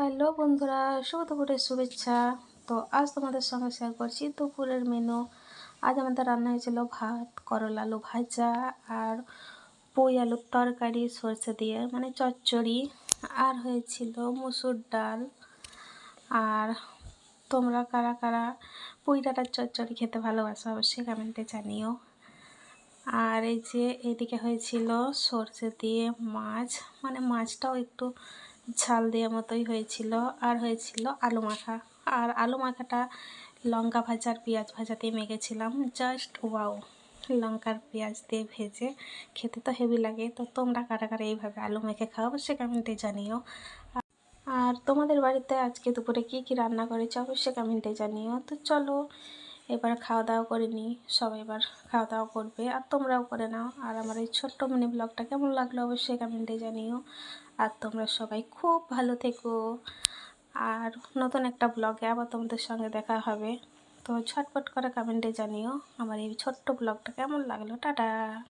Hello বন্ধুরা, শুভ দুপুরের শুভেচ্ছা। তো আজ তোমাদের সঙ্গে শেয়ার করছি দুপুরের মেনু। আজ আমাদের রান্না হয়েছিল ভাত, করলা আলু ভাজা আর পুঁই আলুর তরকারি সরষে দিয়ে মানে চচ্চড়ি, আর হয়েছিল মুসুর ডাল। আর তোমরা কারা কারা পুঁই ডাঁটার চচ্চড়ি খেতে ভালোবাসো অবশ্যই কমেন্টে জানিও। আর এই যে এদিকে হয়েছিল সরষে দিয়ে মাছ, মানে মাছটাও একটু ঝাল দেওয়ার মতোই হয়েছিল। আর হয়েছিল আলু মাখা, আর আলু মাখাটা লঙ্কা ভাজা আর পেঁয়াজ ভাজা দিয়ে মেখেছিলাম। জাস্ট ওয়াও, লঙ্কার পেঁয়াজ দিয়ে ভেজে খেতে তো হেভি লাগে। তো তোমরা কারা কারা এইভাবে আলু মেখে খাও অবশ্যই কমেন্টে জানিও। আর তোমাদের বাড়িতে আজকে দুপুরে কী কী রান্না করেছে অবশ্যই কমেন্টে জানিও। তো চলো এবার খাওয়া দাওয়া করে নিই, সবাই এবার খাওয়া দাওয়া করবে আর তোমরাও করে নাও। আর আমার এই ছোট্ট মিনি ব্লগটা কেমন লাগলো অবশ্যই কমেন্টে জানিও। আর তোমরা সবাই খুব ভালো থেকো, আর নতুন একটা ব্লগে আবার তোমাদের সঙ্গে দেখা হবে। তো ঝটপট করে কমেন্টে জানিও আমার এই ছোট্ট ব্লগটা কেমন লাগলো। টাটা।